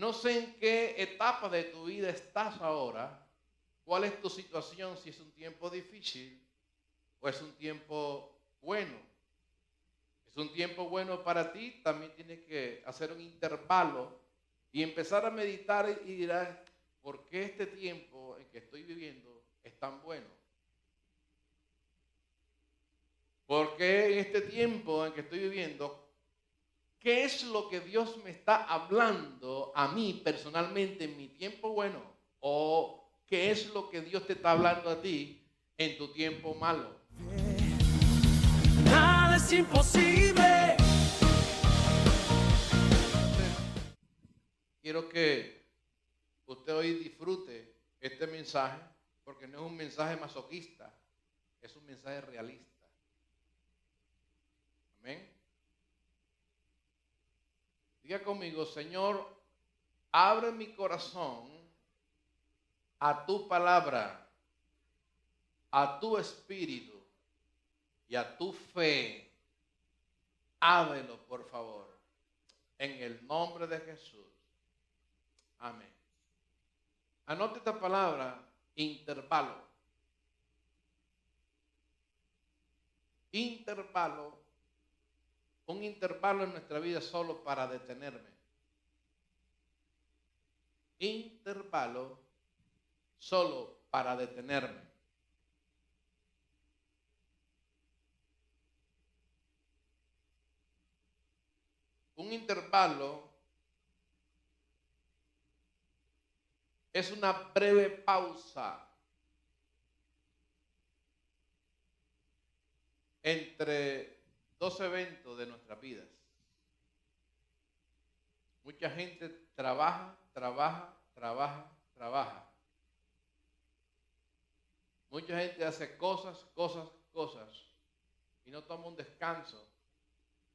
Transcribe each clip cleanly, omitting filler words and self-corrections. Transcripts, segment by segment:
No sé en qué etapa de tu vida estás ahora, cuál es tu situación, si es un tiempo difícil o es un tiempo bueno. Es un tiempo bueno para ti, también tienes que hacer un intervalo y empezar a meditar y dirás, ¿por qué este tiempo en que estoy viviendo es tan bueno? ¿Por qué en este tiempo en que estoy viviendo, qué es lo que Dios me está hablando a mí personalmente en mi tiempo bueno? ¿O qué es lo que Dios te está hablando a ti en tu tiempo malo? Nada es imposible. Quiero que usted hoy disfrute este mensaje, porque no es un mensaje masoquista, es un mensaje realista. Amén. Diga conmigo, Señor, abre mi corazón a tu palabra, a tu espíritu y a tu fe. Ábrelo, por favor, en el nombre de Jesús. Amén. Anote esta palabra, intervalo. Intervalo, un intervalo en nuestra vida solo para detenerme. Intervalo solo para detenerme. Un intervalo es una breve pausa entre dos eventos de nuestras vidas. Mucha gente trabaja. Mucha gente hace cosas y no toma un descanso,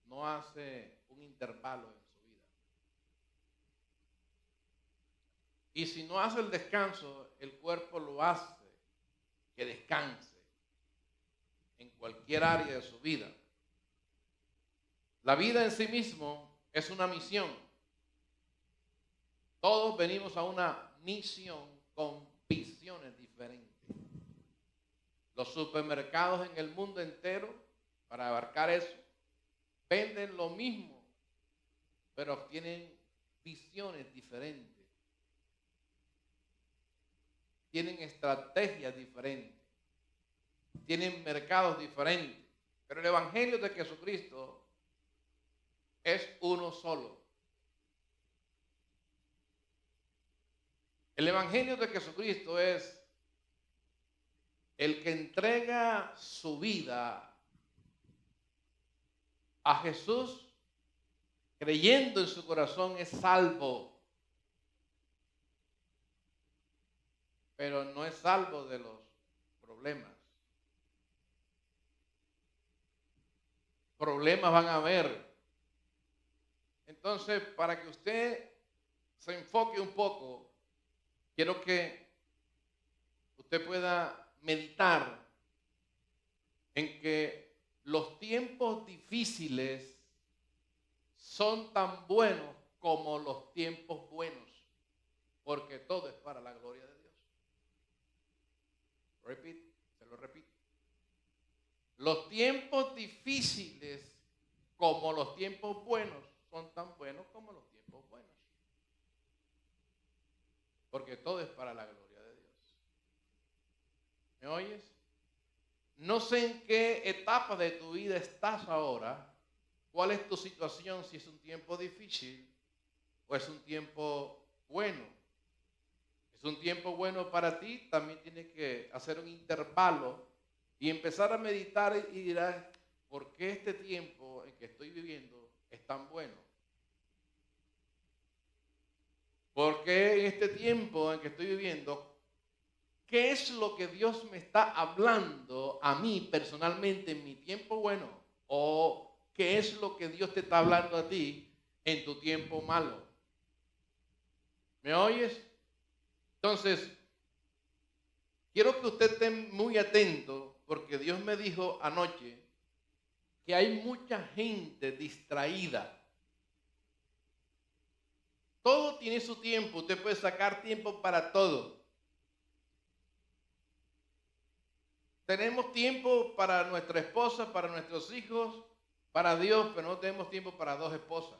no hace un intervalo en su vida. Y si no hace el descanso, el cuerpo lo hace que descanse en cualquier área de su vida. La vida en sí mismo es una misión. Todos venimos a una misión con visiones diferentes. Los supermercados en el mundo entero, para abarcar eso, venden lo mismo, pero tienen visiones diferentes. Tienen estrategias diferentes. Tienen mercados diferentes. Pero el Evangelio de Jesucristo es uno solo. El Evangelio de Jesucristo es el que entrega su vida a Jesús, creyendo en su corazón, es salvo. Pero no es salvo de los problemas. Problemas van a haber. Entonces, para que usted se enfoque un poco, quiero que usted pueda meditar en que los tiempos difíciles son tan buenos como los tiempos buenos, porque todo es para la gloria de Dios. Se lo repito. Los tiempos difíciles como los tiempos buenos son tan buenos como los tiempos buenos, porque todo es para la gloria de Dios. ¿Me oyes? No sé en qué etapa de tu vida estás ahora, cuál es tu situación, si es un tiempo difícil o es un tiempo bueno. Es un tiempo bueno para ti, también tienes que hacer un intervalo y empezar a meditar y dirás, ¿por qué este tiempo en que estoy viviendo es tan bueno? ¿Por qué en este tiempo en que estoy viviendo, qué es lo que Dios me está hablando a mí personalmente en mi tiempo bueno? ¿O qué es lo que Dios te está hablando a ti en tu tiempo malo? ¿Me oyes? Entonces, quiero que usted esté muy atento, porque Dios me dijo anoche que hay mucha gente distraída. Todo tiene su tiempo. Usted puede sacar tiempo para todo. Tenemos tiempo para nuestra esposa, para nuestros hijos, para Dios, pero no tenemos tiempo para dos esposas.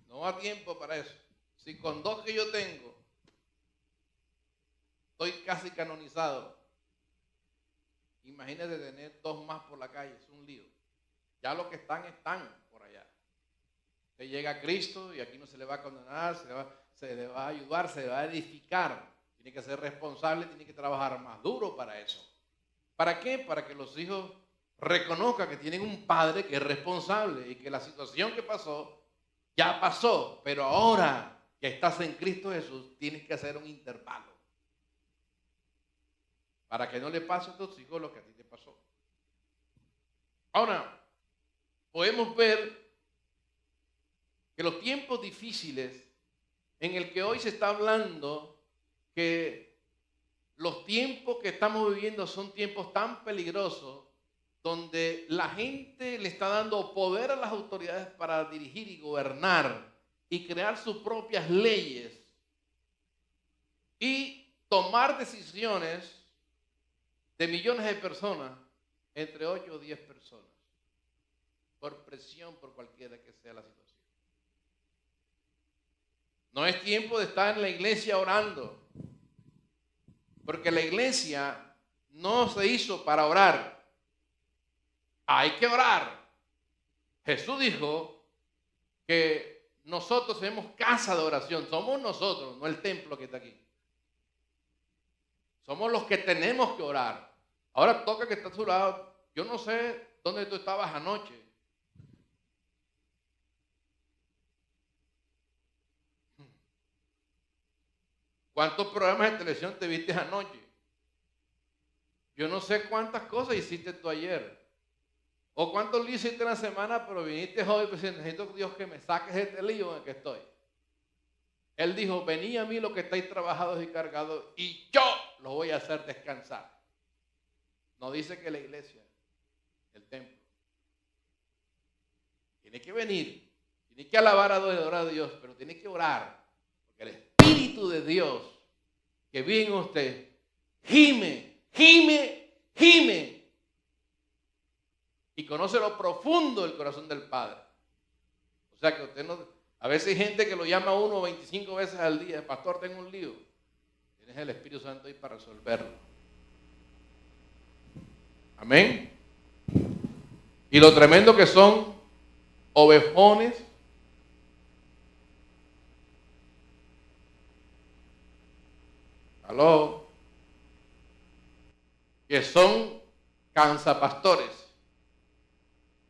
No da tiempo para eso. Si con dos que yo tengo, estoy casi canonizado. Imagínate tener dos más por la calle, es un lío. Ya los que están por allá. Usted llega a Cristo y aquí no se le va a condenar, se le va a ayudar, se le va a edificar. Tiene que ser responsable, tiene que trabajar más duro para eso. ¿Para qué? Para que los hijos reconozcan que tienen un padre que es responsable y que la situación que pasó, ya pasó, pero ahora que estás en Cristo Jesús, tienes que hacer un intervalo. Para que no le pase a tus hijos lo que a ti te pasó. Ahora, podemos ver que los tiempos difíciles en el que hoy se está hablando, que los tiempos que estamos viviendo son tiempos tan peligrosos, donde la gente le está dando poder a las autoridades para dirigir y gobernar y crear sus propias leyes y tomar decisiones de millones de personas, entre 8 o 10 personas, por presión, por cualquiera que sea la situación. No es tiempo de estar en la iglesia orando, porque la iglesia no se hizo para orar. Hay que orar. Jesús dijo que nosotros somos casa de oración. Somos nosotros, no el templo que está aquí. Somos los que tenemos que orar. Ahora toca que está a su lado. Yo no sé dónde tú estabas anoche. ¿Cuántos programas de televisión te viste anoche? Yo no sé cuántas cosas hiciste tú ayer. O cuántos líos hiciste en la semana, pero viniste hoy y pues necesito, Dios, que me saques de este lío en el que estoy. Él dijo, venid a mí los que estáis trabajados y cargados y yo los voy a hacer descansar. No dice que la iglesia, el templo. Tiene que venir, tiene que alabar a Dios, pero tiene que orar. Porque el Espíritu de Dios que vive en usted, gime, gime, gime. Y conoce lo profundo del corazón del Padre. O sea que usted no... A veces hay gente que lo llama a uno 25 veces al día. Pastor, tengo un lío. Tienes el Espíritu Santo ahí para resolverlo. Amén. Y lo tremendo que son ovejones. Aló. Que son cansapastores.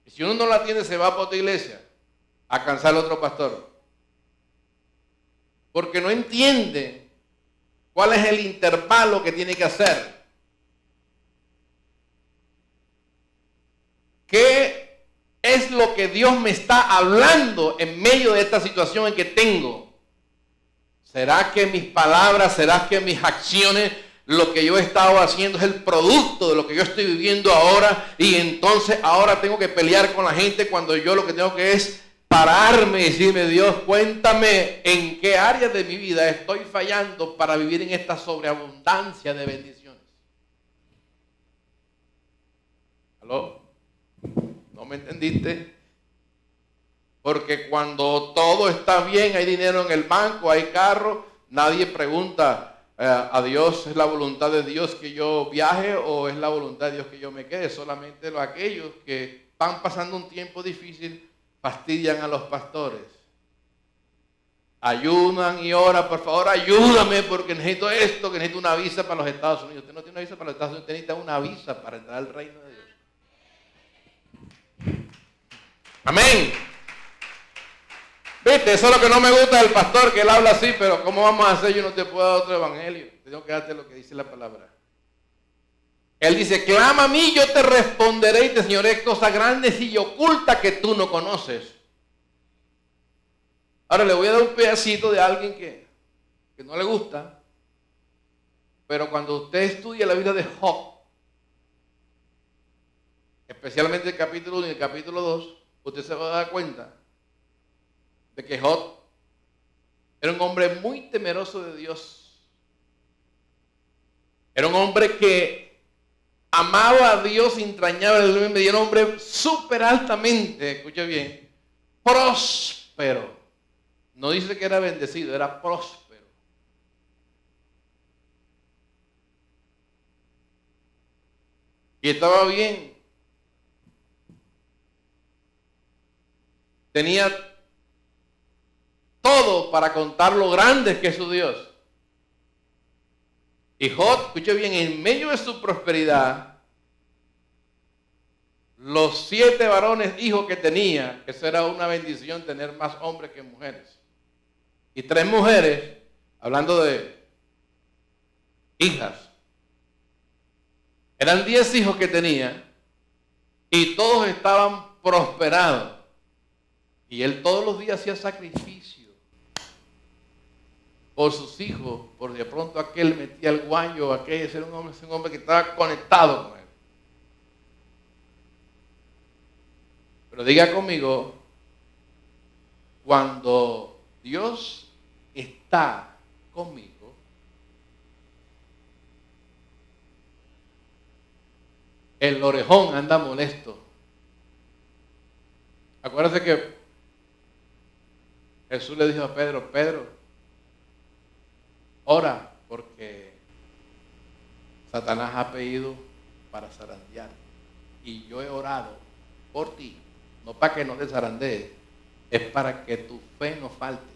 Y si uno no la tiene, se va para otra iglesia a cansar al otro pastor. Porque no entiende cuál es el intervalo que tiene que hacer. ¿Qué es lo que Dios me está hablando en medio de esta situación en que tengo? ¿Será que mis palabras, será que mis acciones, lo que yo he estado haciendo es el producto de lo que yo estoy viviendo ahora? Y entonces ahora tengo que pelear con la gente cuando yo lo que tengo que es pararme y decirme, Dios, cuéntame en qué áreas de mi vida estoy fallando para vivir en esta sobreabundancia de bendiciones. ¿Aló? ¿No me entendiste? Porque cuando todo está bien, hay dinero en el banco, hay carro, nadie pregunta a Dios, ¿es la voluntad de Dios que yo viaje o es la voluntad de Dios que yo me quede? Solamente aquellos que están pasando un tiempo difícil fastidian a los pastores. Ayunan y oran, por favor, ayúdame porque necesito esto, que necesito una visa para los Estados Unidos. Usted no tiene una visa para los Estados Unidos, usted necesita una visa para entrar al reino de Dios. Amén. Viste, eso es lo que no me gusta del pastor, que él habla así, pero ¿cómo vamos a hacer? Yo no te puedo dar otro evangelio. Tengo que darte lo que dice la palabra. Él dice, clama a mí, yo te responderé y te enseñaré cosas grandes y ocultas que tú no conoces. Ahora le voy a dar un pedacito de alguien que no le gusta, pero cuando usted estudia la vida de Job, especialmente el capítulo 1 y el capítulo 2, usted se va a dar cuenta de que Job era un hombre muy temeroso de Dios. Era un hombre que amaba a Dios entrañablemente y era un hombre súper altamente, escuche bien, próspero. No dice que era bendecido, era próspero. Y estaba bien. Tenía todo para contar lo grande que es su Dios. Y Job, escuche bien, en medio de su prosperidad, los 7 varones hijos que tenía, que eso era una bendición tener más hombres que mujeres, y 3 mujeres, hablando de hijas, eran 10 hijos que tenía, y todos estaban prosperados. Y él todos los días hacía sacrificio por sus hijos, por de pronto aquel metía el guayo, aquel era un hombre que estaba conectado con él. Pero diga conmigo, cuando Dios está conmigo, el orejón anda molesto. Acuérdate que Jesús le dijo a Pedro, Pedro, ora porque Satanás ha pedido para zarandear. Y yo he orado por ti, no para que no te zarandees, es para que tu fe no falte.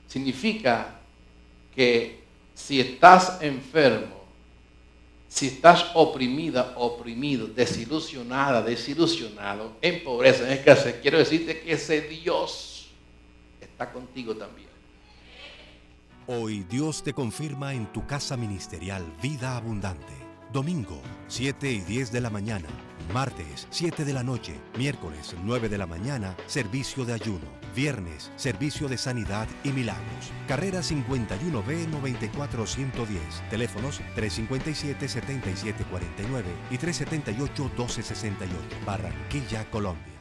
Significa que si estás enfermo, si estás oprimida, oprimido, desilusionada, desilusionado, en pobreza, en escasez, quiero decirte que ese Dios está contigo también. Hoy Dios te confirma en tu casa ministerial Vida Abundante. Domingo, 7 y 10 de la mañana. Martes, 7 de la noche. Miércoles, 9 de la mañana, servicio de ayuno. Viernes, servicio de sanidad y milagros. Carrera 51B 94110. Teléfonos 357-7749 y 378-1268. Barranquilla, Colombia.